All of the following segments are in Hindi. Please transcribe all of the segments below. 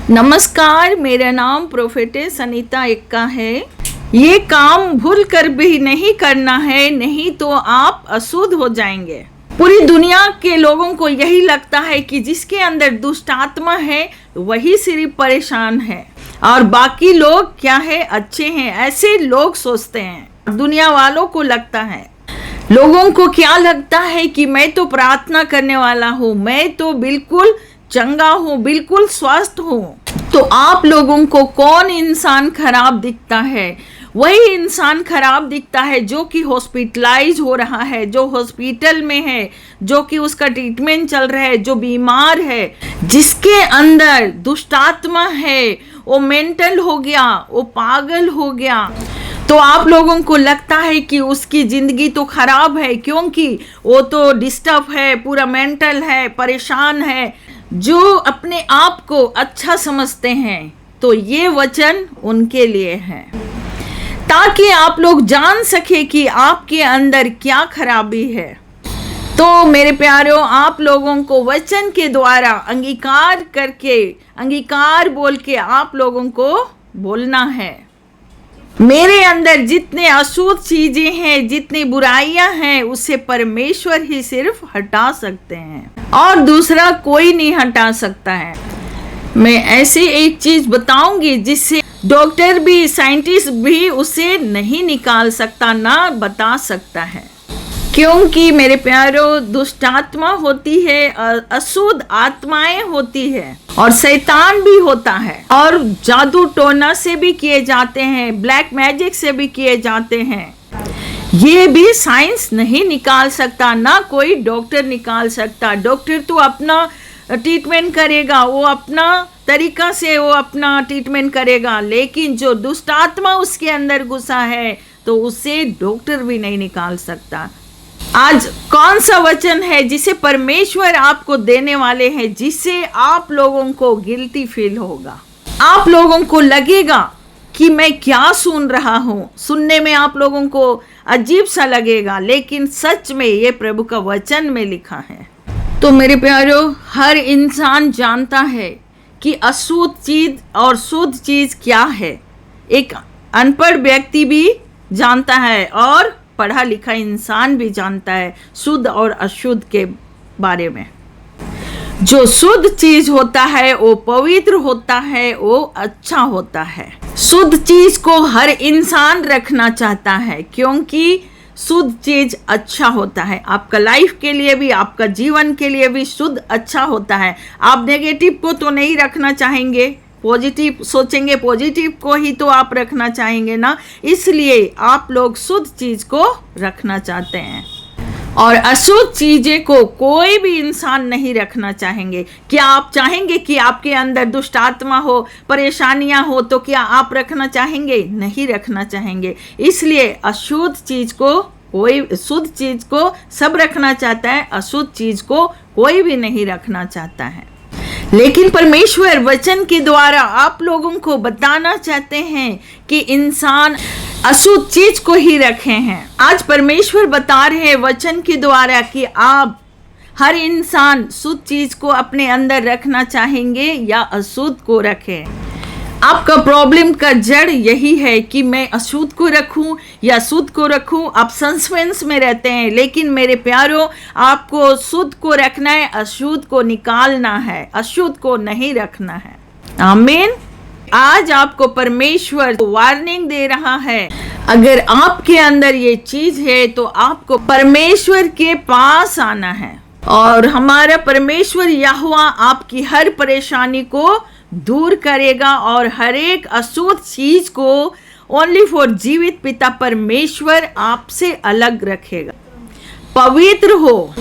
नमस्कार, मेरा नाम प्रोफेटेस अनीता एक्का है। ये काम भूल कर भी नहीं करना है, नहीं तो आप अशुद्ध हो जाएंगे। पूरी दुनिया के लोगों को यही लगता है कि जिसके अंदर दुष्ट आत्मा है वही सिर्फ परेशान है और बाकी लोग क्या है, अच्छे हैं। ऐसे लोग सोचते हैं, दुनिया वालों को लगता है। लोगों को क्या लगता है कि मैं तो प्रार्थना करने वाला हूँ, मैं तो बिल्कुल चंगा हूँ, बिल्कुल स्वस्थ हूँ। तो आप लोगों को कौन इंसान खराब दिखता है? वही इंसान खराब दिखता है जो कि हॉस्पिटलाइज हो रहा है, जो हॉस्पिटल में है, जो कि उसका ट्रीटमेंट चल रहा है, जो बीमार है, जिसके अंदर दुष्ट आत्मा है, वो मेंटल हो गया, वो पागल हो गया। तो आप लोगों को लगता है कि उसकी ज़िंदगी तो खराब है क्योंकि वो तो डिस्टर्ब है, पूरा मेंटल है, परेशान है। जो अपने आप को अच्छा समझते हैं, तो ये वचन उनके लिए है, ताकि आप लोग जान सके कि आपके अंदर क्या खराबी है। तो मेरे प्यारों, आप लोगों को वचन के द्वारा अंगीकार करके, अंगीकार बोल के आप लोगों को बोलना है, मेरे अंदर जितने अशुद्ध चीजें हैं, जितनी बुराइयां हैं, उसे परमेश्वर ही सिर्फ हटा सकते हैं और दूसरा कोई नहीं हटा सकता है। मैं ऐसी एक चीज बताऊंगी जिससे डॉक्टर भी, साइंटिस्ट भी उसे नहीं निकाल सकता, ना बता सकता है। क्योंकि मेरे प्यारों, दुष्ट आत्मा होती है, अशुद्ध आत्माएं होती है और शैतान भी होता है, और जादू टोना से भी किए जाते हैं, ब्लैक मैजिक से भी किए जाते हैं। ये भी साइंस नहीं निकाल सकता, ना कोई डॉक्टर निकाल सकता। डॉक्टर तो अपना ट्रीटमेंट करेगा, वो अपना तरीका से वो अपना ट्रीटमेंट करेगा, लेकिन जो दुष्ट आत्मा उसके अंदर घुसा है तो उसे डॉक्टर भी नहीं निकाल सकता। आज कौन सा वचन है जिसे परमेश्वर आपको देने वाले हैं, जिससे आप लोगों को गिल्टी फील होगा, आप लोगों को लगेगा कि मैं क्या सुन रहा हूँ। सुनने में आप लोगों को अजीब सा लगेगा, लेकिन सच में ये प्रभु का वचन में लिखा है। तो मेरे प्यारों, हर इंसान जानता है कि अशुद्ध चीज और शुद्ध चीज क्या है। एक अनपढ़ व्यक्ति भी जानता है और पढ़ा लिखा इंसान भी जानता है शुद्ध और अशुद्ध के बारे में। जो शुद्ध चीज होता है वो पवित्र होता है, वो अच्छा होता है। शुद्ध चीज को हर इंसान रखना चाहता है क्योंकि शुद्ध चीज अच्छा होता है। आपका लाइफ के लिए भी, आपका जीवन के लिए भी शुद्ध अच्छा होता है। आप नेगेटिव को तो नहीं रखना चाहेंगे, पॉजिटिव सोचेंगे, पॉजिटिव को ही तो आप रखना चाहेंगे ना। इसलिए आप लोग शुद्ध चीज को रखना चाहते हैं और अशुद्ध चीजें को कोई भी इंसान नहीं रखना चाहेंगे। क्या आप चाहेंगे कि आपके अंदर दुष्ट आत्मा हो, परेशानियां हो, तो क्या आप रखना चाहेंगे? नहीं रखना चाहेंगे। इसलिए अशुद्ध चीज को कोई, शुद्ध चीज को सब रखना चाहता है, अशुद्ध चीज को कोई भी नहीं रखना चाहता है। लेकिन परमेश्वर वचन के द्वारा आप लोगों को बताना चाहते हैं कि इंसान अशुद्ध चीज को ही रखे हैं। आज परमेश्वर बता रहे हैं वचन के द्वारा कि आप हर इंसान शुद्ध चीज को अपने अंदर रखना चाहेंगे या अशुद्ध को रखें। आपका प्रॉब्लम का जड़ यही है कि मैं अशुद्ध को रखूं या शुद्ध को रखूं। आप सस्पेंस में रहते हैं, लेकिन मेरे प्यारों, आपको शुद्ध को रखना है, अशुद्ध को निकालना है, अशुद्ध को नहीं रखना है। आमीन। आज आपको परमेश्वर वार्निंग दे रहा है, अगर आपके अंदर ये चीज है तो आपको परमेश्वर के पास आना है और हमारा परमेश्वर यहोवा आपकी हर परेशानी को दूर करेगा और हर एक अशुद्ध चीज को ओनली फॉर जीवित पिता परमेश्वर आपसे अलग रखेगा। पवित्र हो।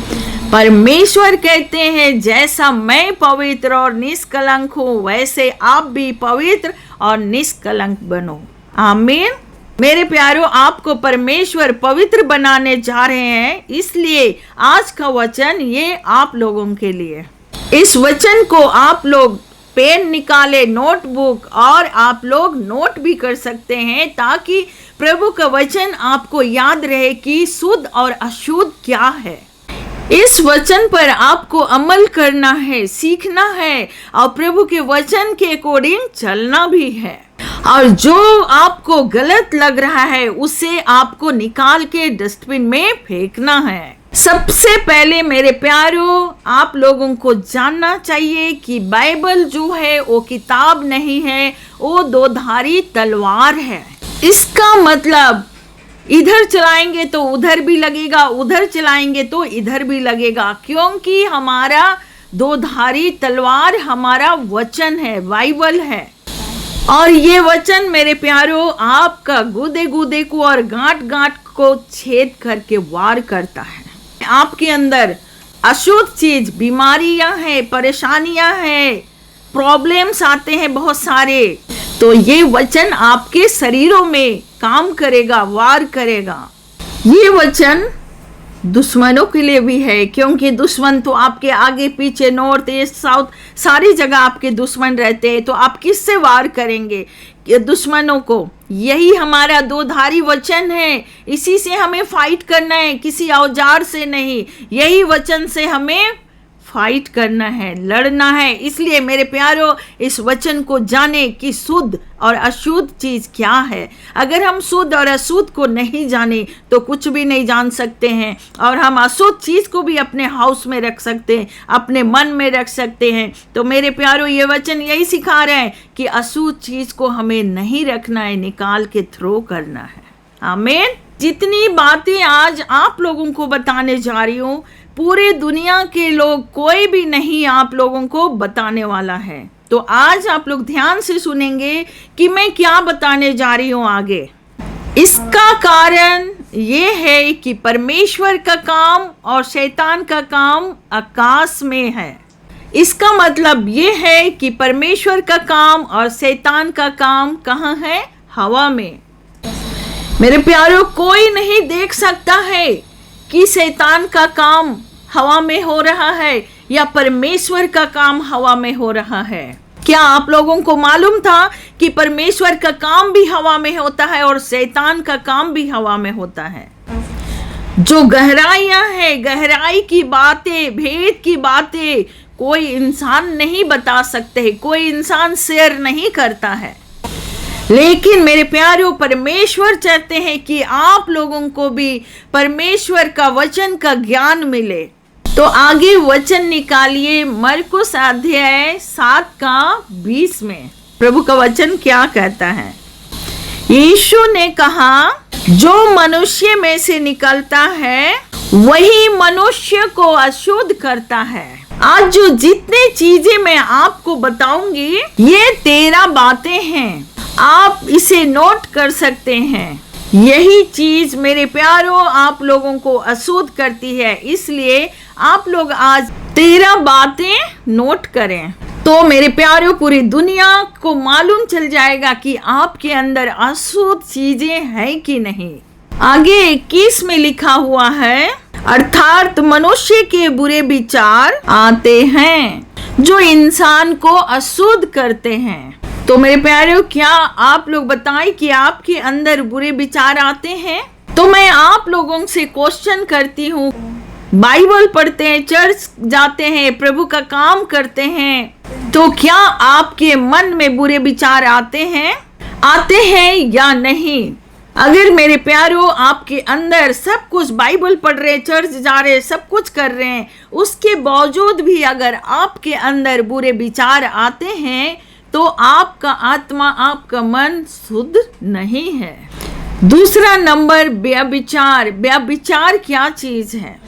परमेश्वर कहते हैं, जैसा मैं पवित्र और निष्कलंक हूँ, वैसे आप भी पवित्र और निष्कलंक बनो। आमीन। मेरे प्यारों, आपको परमेश्वर पवित्र बनाने जा रहे हैं, इसलिए आज का वचन ये आप लोगों के लिए। इस वचन को आप लोग पेन निकाले, नोटबुक, और आप लोग नोट भी कर सकते हैं, ताकि प्रभु का वचन आपको याद रहे कि शुद्ध और अशुद्ध क्या है। इस वचन पर आपको अमल करना है, सीखना है और प्रभु के वचन के अकॉर्डिंग चलना भी है। और जो आपको गलत लग रहा है उसे आपको निकाल के डस्टबिन में फेंकना है। सबसे पहले मेरे प्यारों, आप लोगों को जानना चाहिए कि बाइबल जो है वो किताब नहीं है, वो दो धारी तलवार है। इसका मतलब इधर चलाएंगे तो उधर भी लगेगा, उधर चलाएंगे तो इधर भी लगेगा, क्योंकि हमारा दो धारी तलवार हमारा वचन है, बाइबल है। और ये वचन मेरे प्यारों आपका गुदे गुदे को और गांठ गांठ को छेद करके वार करता है। आपके अंदर अशुद्ध चीज, बीमारियां हैं, परेशानियां हैं, प्रॉब्लम्स आते हैं बहुत सारे, तो ये वचन आपके शरीरों में काम करेगा, वार करेगा। ये वचन दुश्मनों के लिए भी है, क्योंकि दुश्मन तो आपके आगे पीछे, नॉर्थ ईस्ट साउथ सारी जगह आपके दुश्मन रहते हैं। तो आप किससे वार करेंगे दुश्मनों को? यही हमारा दो धारी वचन है, इसी से हमें फाइट करना है, किसी औजार से नहीं। यही वचन से हमें फाइट करना है, लड़ना है। इसलिए मेरे प्यारों, इस वचन को जाने कि शुद्ध और अशुद्ध चीज क्या है। अगर हम शुद्ध और अशुद्ध को नहीं जाने तो कुछ भी नहीं जान सकते हैं, और हम अशुद्ध चीज को भी अपने हाउस में रख सकते हैं, अपने मन में रख सकते हैं। तो मेरे प्यारों, ये वचन यही सिखा रहे हैं कि अशुद्ध चीज को हमें नहीं रखना है, निकाल के थ्रो करना है। आमीन। जितनी बातें आज आप लोगों को बताने जा रही हूँ, पूरे दुनिया के लोग कोई भी नहीं आप लोगों को बताने वाला है। तो आज आप लोग ध्यान से सुनेंगे कि मैं क्या बताने जा रही हूं आगे। इसका कारण ये है कि परमेश्वर का काम और शैतान का काम आकाश में है। इसका मतलब ये है कि परमेश्वर का काम और शैतान का काम कहाँ है? हवा में। मेरे प्यारों, कोई नहीं देख सकता है कि शैतान का काम हवा में हो रहा है या परमेश्वर का काम हवा में हो रहा है। क्या आप लोगों को मालूम था कि परमेश्वर का काम भी हवा में होता है और शैतान का काम भी हवा में होता है? जो गहराइयां हैं, गहराई की बातें, भेद की बातें कोई इंसान नहीं बता सकते, कोई इंसान शेयर नहीं करता है। लेकिन मेरे प्यारों, परमेश्वर चाहते हैं कि आप लोगों को भी परमेश्वर का वचन का ज्ञान मिले। तो आगे वचन निकालिए, मरकुस अध्याय 7:20 में प्रभु का वचन क्या कहता है? यीशु ने कहा, जो मनुष्य में से निकलता है वही मनुष्य को अशुद्ध करता है। आज जो जितने चीजें मैं आपको बताऊंगी, ये 13 बातें हैं, आप इसे नोट कर सकते हैं। यही चीज मेरे प्यारों आप लोगों को अशुद्ध करती है, इसलिए आप लोग आज 13 बातें नोट करें। तो मेरे प्यारों, पूरी दुनिया को मालूम चल जाएगा कि आपके अंदर अशुद्ध चीजें हैं कि नहीं। आगे 21 में लिखा हुआ है, अर्थात मनुष्य के बुरे विचार आते हैं जो इंसान को अशुद्ध करते हैं। तो मेरे प्यारों, क्या आप लोग बताएं कि आपके अंदर बुरे विचार आते हैं? तो मैं आप लोगों से क्वेश्चन करती हूँ, बाइबल पढ़ते हैं, चर्च जाते हैं, प्रभु का काम करते हैं, तो क्या आपके मन में बुरे विचार आते हैं या नहीं? अगर मेरे प्यारों आपके अंदर सब कुछ, बाइबल पढ़ रहे, चर्च जा रहे, सब कुछ कर रहे हैं, उसके बावजूद भी अगर आपके अंदर बुरे विचार आते हैं तो आपका आत्मा, आपका मन शुद्ध नहीं है। दूसरा नंबर, व्यभिचार। व्यभिचार क्या चीज है?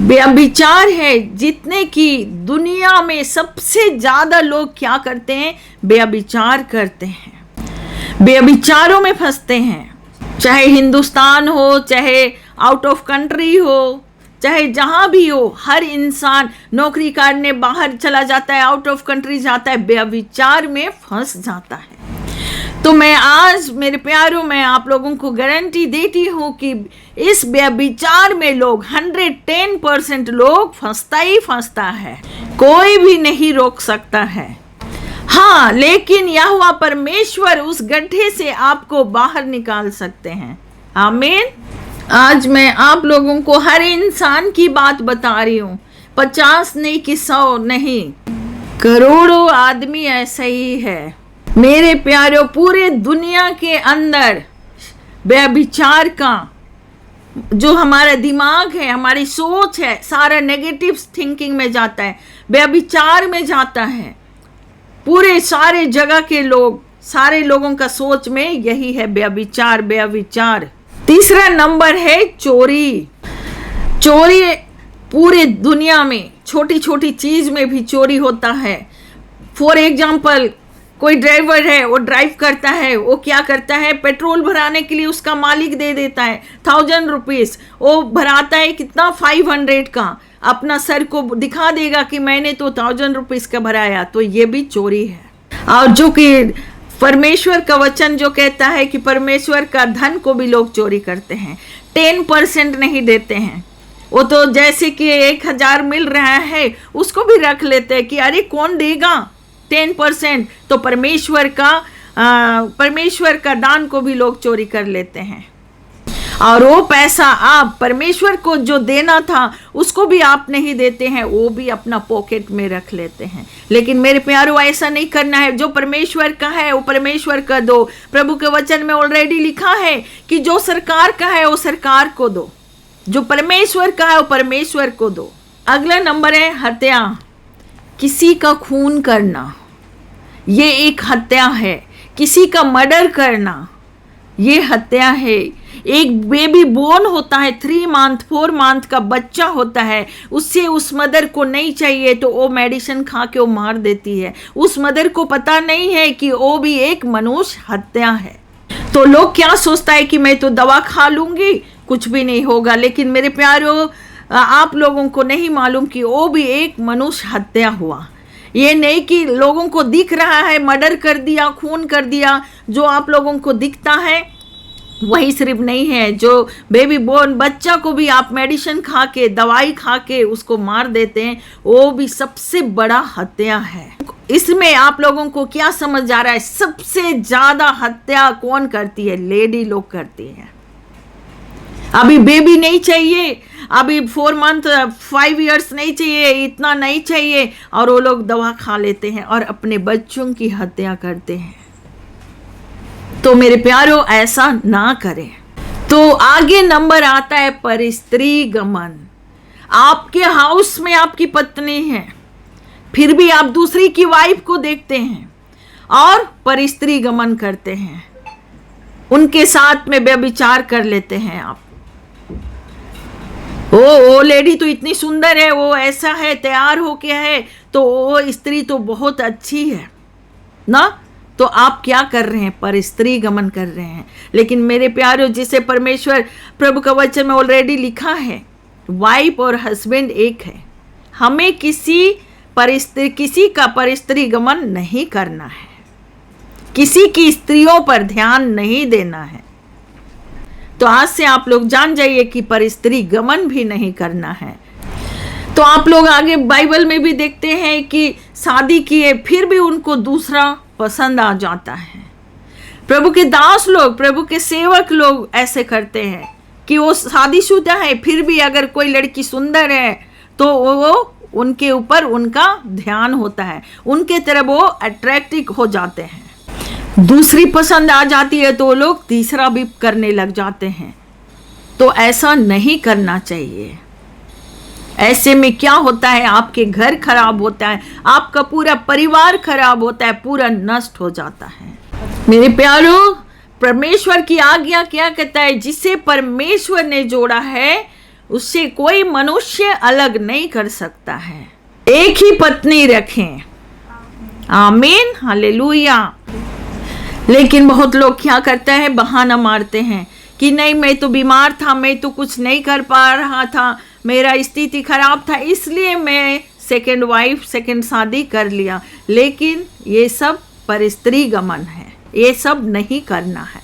व्यभिचार है जितने की दुनिया में सबसे ज्यादा लोग क्या करते हैं? व्यभिचार करते हैं, व्यभिचारों में फंसते हैं। चाहे हिंदुस्तान हो, चाहे आउट ऑफ कंट्री हो, चाहे जहां भी हो, हर इंसान नौकरी करने बाहर चला जाता है, आउट ऑफ कंट्री जाता है, व्यभिचार में फंस जाता है। तो मैं आज मेरे प्यारों, मैं आप लोगों को गारंटी देती हूँ कि इस व्यभिचार में लोग 110% लोग फंसता ही फंसता है, कोई भी नहीं रोक सकता है। हाँ, लेकिन यहोवा परमेश्वर उस गड्ढे से आपको बाहर निकाल सकते हैं। आमीन। आज मैं आप लोगों को हर इंसान की बात बता रही हूँ, 50 नहीं कि 100 नहीं, करोड़ों आदमी ऐसा ही है। मेरे प्यारों, पूरे दुनिया के अंदर व्यभिचार का जो हमारा दिमाग है, हमारी सोच है, सारा नेगेटिव थिंकिंग में जाता है, व्यभिचार में जाता है। पूरे सारे जगह के लोग, सारे लोगों का सोच में यही है, व्यभिचार व्यभिचार। तीसरा नंबर है चोरी। चोरी पूरे दुनिया में छोटी छोटी चीज में भी चोरी होता है। फॉर एग्जाम्पल, कोई ड्राइवर है, वो ड्राइव करता है, वो क्या करता है, पेट्रोल भराने के लिए उसका मालिक दे देता है 1000 रुपीज, वो भराता है कितना, 500 का, अपना सर को दिखा देगा कि मैंने तो 1000 रुपीज का भराया, तो ये भी चोरी है। और जो कि परमेश्वर का वचन जो कहता है कि परमेश्वर का धन को भी लोग चोरी करते हैं, 10% नहीं देते हैं। वो तो जैसे कि 1000 मिल रहा है उसको भी रख लेते हैं कि अरे कौन देगा 10%, तो परमेश्वर का दान को भी लोग चोरी कर लेते हैं। और वो पैसा आप परमेश्वर को जो देना था उसको भी आप नहीं देते हैं, वो भी अपना पॉकेट में रख लेते हैं। लेकिन मेरे प्यारों, ऐसा नहीं करना है। जो परमेश्वर का है वो परमेश्वर का दो। प्रभु के वचन में ऑलरेडी लिखा है कि जो सरकार का है वो सरकार को दो, जो परमेश्वर का है वो परमेश्वर को दो। अगला नंबर है हत्या। किसी का खून करना ये एक हत्या है। किसी का मर्डर करना ये हत्या है। एक बेबी बोर्न होता है, 3 मंथ 4 मंथ का बच्चा होता है, उससे उस मदर को नहीं चाहिए तो वो मेडिसिन खा के वो मार देती है। उस मदर को पता नहीं है कि वो भी एक मनुष्य हत्या है। तो लोग क्या सोचता है कि मैं तो दवा खा लूंगी कुछ भी नहीं होगा। लेकिन मेरे प्यारों, आप लोगों को नहीं मालूम कि वो भी एक मनुष्य हत्या हुआ। ये नहीं कि लोगों को दिख रहा है मर्डर कर दिया, खून कर दिया, जो आप लोगों को दिखता है वही सिर्फ नहीं है। जो बेबी बोर्न बच्चा को भी आप मेडिसिन खा के, दवाई खा के उसको मार देते हैं, वो भी सबसे बड़ा हत्या है। इसमें आप लोगों को क्या समझ आ रहा है? सबसे ज्यादा हत्या कौन करती है? लेडी लोग करती है। अभी बेबी नहीं चाहिए, अभी 4 मंथ 5 इयर्स नहीं चाहिए, इतना नहीं चाहिए, और वो लोग दवा खा लेते हैं और अपने बच्चों की हत्या करते हैं। तो मेरे प्यारों, ऐसा ना करें। तो आगे नंबर आता है परस्त्री गमन। आपके हाउस में आपकी पत्नी है, फिर भी आप दूसरी की वाइफ को देखते हैं और परस्त्री गमन करते हैं, उनके साथ में व्यभिचार कर लेते हैं आप। वो लेडी तो इतनी सुंदर है, वो ऐसा है, तैयार होके है, तो वो स्त्री तो बहुत अच्छी है ना। तो आप क्या कर रहे हैं? परस्त्री गमन कर रहे हैं। लेकिन मेरे प्यारों, जिसे परमेश्वर प्रभु का वचन में ऑलरेडी लिखा है, वाइफ और हस्बैंड एक है। हमें किसी का परस्त्री गमन नहीं करना है, किसी की स्त्रियों पर ध्यान नहीं देना है। तो आज से आप लोग जान जाइए कि परस्त्री गमन भी नहीं करना है। तो आप लोग आगे बाइबल में भी देखते हैं कि शादी किए फिर भी उनको दूसरा पसंद आ जाता है। प्रभु के दास लोग, प्रभु के सेवक लोग ऐसे करते हैं कि वो शादीशुदा है, फिर भी अगर कोई लड़की सुंदर है तो वो उनके ऊपर उनका ध्यान होता है, उनके तरफ वो अट्रैक्टिव हो जाते हैं। दूसरी पसंद आ जाती है तो लोग तीसरा भी करने लग जाते हैं। तो ऐसा नहीं करना चाहिए। ऐसे में क्या होता है? आपके घर खराब होता है, आपका पूरा परिवार खराब होता है, पूरा नष्ट हो जाता है। मेरे प्यारों, परमेश्वर की आज्ञा क्या कहता है? जिसे परमेश्वर ने जोड़ा है उससे कोई मनुष्य अलग नहीं कर सकता है। एक ही पत्नी रखें। आमीन, हालेलुया। लेकिन बहुत लोग क्या करते हैं? बहाना मारते हैं कि नहीं, मैं तो बीमार था, मैं तो कुछ नहीं कर पा रहा था, मेरा स्थिति खराब था, इसलिए मैं सेकंड शादी कर लिया। लेकिन ये सब परस्त्री गमन है, ये सब नहीं करना है।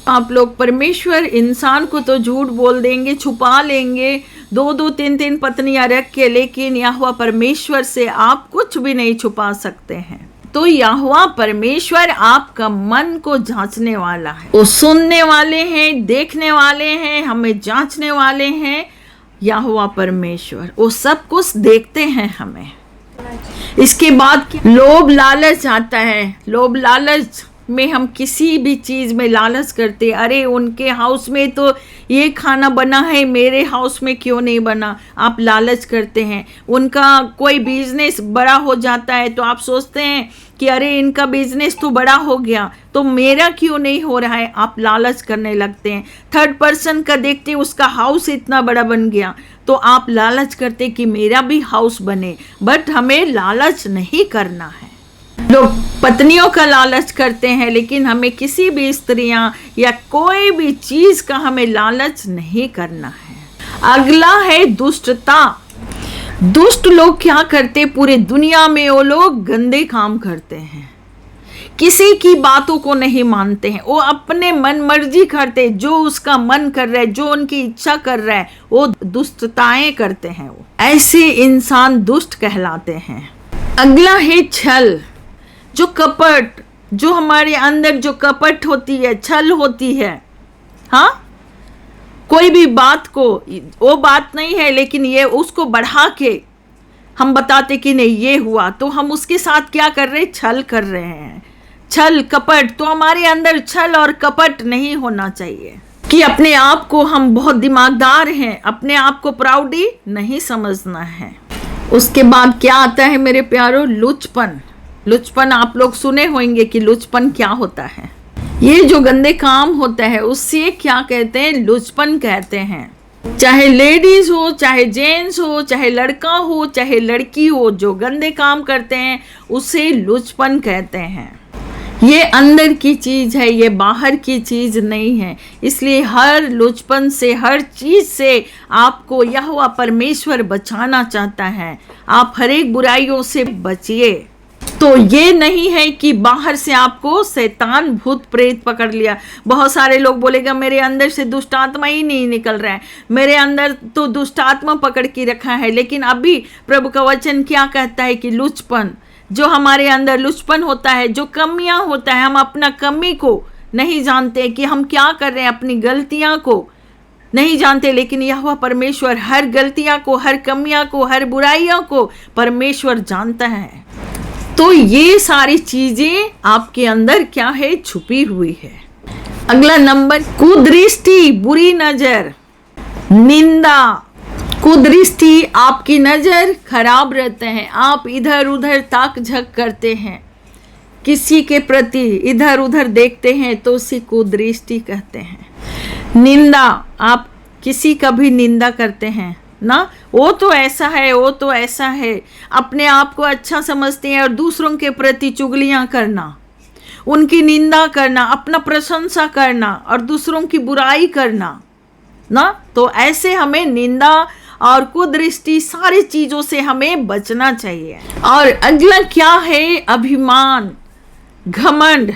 आप लोग, परमेश्वर इंसान को तो झूठ बोल देंगे, छुपा लेंगे, 2-2 3-3 पत्नियां रख के, लेकिन यहोवा परमेश्वर से आप कुछ भी नहीं छुपा सकते हैं। तो यहोवा परमेश्वर आपका मन को जांचने वाला है। वो सुनने वाले हैं, देखने वाले हैं, हमें जांचने वाले हैं। यहोवा परमेश्वर वो सब कुछ देखते हैं हमें। इसके बाद लोभ लालच आता है। लोभ लालच में हम किसी भी चीज़ में लालच करते, अरे उनके हाउस में तो ये खाना बना है, मेरे हाउस में क्यों नहीं बना। आप लालच करते हैं। उनका कोई बिजनेस बड़ा हो जाता है तो आप सोचते हैं कि अरे इनका बिजनेस तो बड़ा हो गया तो मेरा क्यों नहीं हो रहा है। आप लालच करने लगते हैं। थर्ड पर्सन का देखते उसका हाउस इतना बड़ा बन गया तो आप लालच करते कि मेरा भी हाउस बने। बट हमें लालच नहीं करना है। लोग पत्नियों का लालच करते हैं, लेकिन हमें किसी भी स्त्रियां या कोई भी चीज का हमें लालच नहीं करना है। अगला है दुष्टता। दुष्ट लोग क्या करते, पूरे दुनिया में वो लोग गंदे काम करते हैं, किसी की बातों को नहीं मानते हैं, वो अपने मन मर्जी करते, जो उसका मन कर रहा है, जो उनकी इच्छा कर रहा है, वो दुष्टताएं करते हैं। वो ऐसे इंसान दुष्ट कहलाते हैं। अगला है छल, जो कपट, जो हमारे अंदर जो कपट होती है, छल होती है। हाँ, कोई भी बात को, वो बात नहीं है लेकिन ये उसको बढ़ा के हम बताते कि नहीं ये हुआ, तो हम उसके साथ क्या कर रहे हैं, छल कर रहे हैं। छल कपट, तो हमारे अंदर छल और कपट नहीं होना चाहिए कि अपने आप को हम बहुत दिमागदार हैं, अपने आप को प्राउडी नहीं समझना है। उसके बाद क्या आता है मेरे प्यारों, लुचपन। लुचपन आप लोग सुने होंगे कि लुचपन क्या होता है। ये जो गंदे काम होता है उससे क्या कहते हैं, लुचपन कहते हैं। चाहे लेडीज हो, चाहे जेंट्स हो, चाहे लड़का हो, चाहे लड़की हो, जो गंदे काम करते हैं उसे लुचपन कहते हैं। ये अंदर की चीज है, ये बाहर की चीज नहीं है। इसलिए हर लुचपन से, हर चीज से आपको यहोवा परमेश्वर बचाना चाहता है। आप हर एक बुराइयों से बचिए। तो ये नहीं है कि बाहर से आपको शैतान भूत प्रेत पकड़ लिया। बहुत सारे लोग बोलेगा मेरे अंदर से दुष्ट आत्मा ही नहीं निकल रहा है, मेरे अंदर तो दुष्ट आत्मा पकड़ के रखा है। लेकिन अभी प्रभु का वचन क्या कहता है कि लुचपन, जो हमारे अंदर लुचपन होता है, जो कमियां होता है, हम अपना कमी को नहीं जानते कि हम क्या कर रहे हैं, अपनी गलतियां को नहीं जानते। लेकिन यहोवा परमेश्वर हर गलतियां को, हर कमियां को, हर बुराइयों को परमेश्वर जानता है। तो ये सारी चीजें आपके अंदर क्या है, छुपी हुई है। अगला नंबर, कुदृष्टि, बुरी नजर, निंदा। कुदृष्टि, आपकी नजर खराब रहते हैं, आप इधर उधर ताक झक करते हैं, किसी के प्रति इधर उधर देखते हैं तो उसी कुदृष्टि कहते हैं। निंदा, आप किसी का भी निंदा करते हैं ना, वो तो ऐसा है, वो तो ऐसा है, अपने आप को अच्छा समझते हैं और दूसरों के प्रति चुगलियां करना, उनकी निंदा करना, अपना प्रशंसा करना और दूसरों की बुराई करना ना। तो ऐसे हमें निंदा और कुदृष्टि सारी चीजों से हमें बचना चाहिए। और अगला क्या है, अभिमान, घमंड।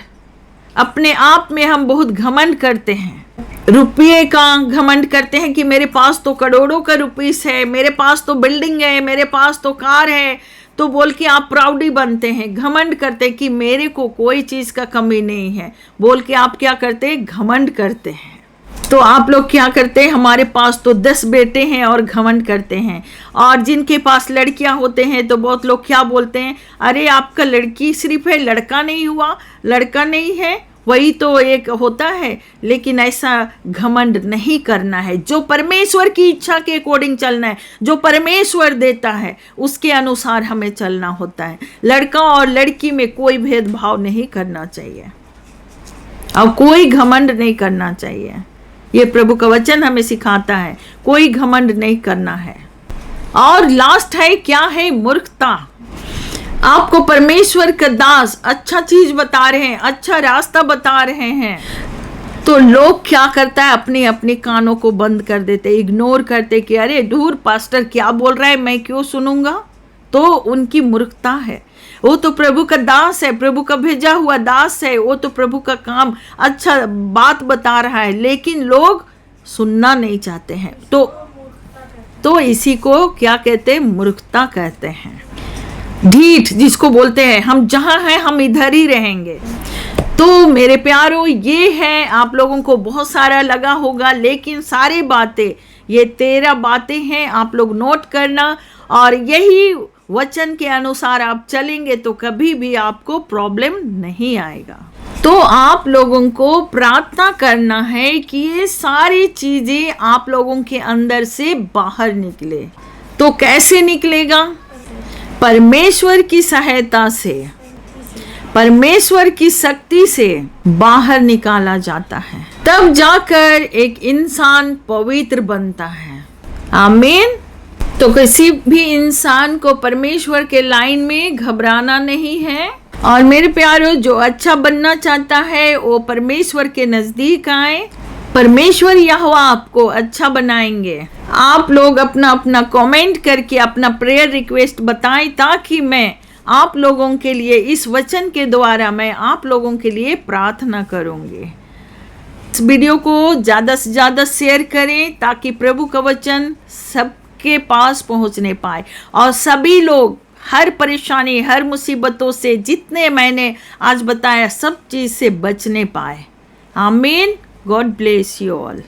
अपने आप में हम बहुत घमंड करते हैं, रुपये का घमंड करते हैं कि मेरे पास तो करोड़ों का रुपीस है, मेरे पास तो बिल्डिंग है, मेरे पास तो कार है, तो बोल के आप प्राउडी बनते हैं, घमंड करते हैं कि मेरे को कोई चीज़ का कमी नहीं है, बोल के आप क्या करते हैं, घमंड करते हैं। तो आप लोग क्या करते हैं, हमारे पास तो 10 बेटे हैं और घमंड करते हैं। और जिनके पास लड़कियां होते हैं तो बहुत लोग क्या बोलते हैं, अरे आपका लड़की सिर्फ है, लड़का नहीं हुआ, लड़का नहीं है, वही तो एक होता है। लेकिन ऐसा घमंड नहीं करना है। जो परमेश्वर की इच्छा के अकॉर्डिंग चलना है, जो परमेश्वर देता है उसके अनुसार हमें चलना होता है। लड़का और लड़की में कोई भेदभाव नहीं करना चाहिए और कोई घमंड नहीं करना चाहिए। ये प्रभु का वचन हमें सिखाता है, कोई घमंड नहीं करना है। और लास्ट है, क्या है, मूर्खता। आपको परमेश्वर का दास अच्छा चीज बता रहे हैं, अच्छा रास्ता बता रहे हैं, तो लोग क्या करता है, अपने अपने कानों को बंद कर देते, इग्नोर करते कि अरे दूर, पास्टर क्या बोल रहा है, मैं क्यों सुनूंगा। तो उनकी मूर्खता है। वो तो प्रभु का दास है, प्रभु का भेजा हुआ दास है, वो तो प्रभु का काम अच्छा बात बता रहा है, लेकिन लोग सुनना नहीं चाहते हैं। तो इसी को क्या कहते हैं, मूर्खता कहते हैं। ढीठ जिसको बोलते हैं, हम जहाँ हैं हम इधर ही रहेंगे। तो मेरे प्यारों, ये है, आप लोगों को बहुत सारा लगा होगा, लेकिन सारी बातें ये 13 बातें हैं, आप लोग नोट करना, और यही वचन के अनुसार आप चलेंगे तो कभी भी आपको प्रॉब्लम नहीं आएगा। तो आप लोगों को प्रार्थना करना है कि ये सारी चीजें आप लोगों के अंदर से बाहर निकले। तो कैसे निकलेगा? परमेश्वर की सहायता से, परमेश्वर की शक्ति से बाहर निकाला जाता है, तब जाकर एक इंसान पवित्र बनता है। आमीन। तो किसी भी इंसान को परमेश्वर के लाइन में घबराना नहीं है। और मेरे प्यारों, जो अच्छा बनना चाहता है वो परमेश्वर के नजदीक आए, परमेश्वर यहोवा आपको अच्छा बनाएंगे। आप लोग अपना अपना कमेंट करके अपना प्रेयर रिक्वेस्ट बताएं, ताकि मैं आप लोगों के लिए इस वचन के द्वारा मैं आप लोगों के लिए प्रार्थना करूंगी। इस वीडियो को ज़्यादा से ज़्यादा शेयर करें, ताकि प्रभु का वचन सबके पास पहुंचने पाए और सभी लोग हर परेशानी, हर मुसीबतों से, जितने मैंने आज बताया, सब चीज़ से बचने पाए। आमीन। God bless you all.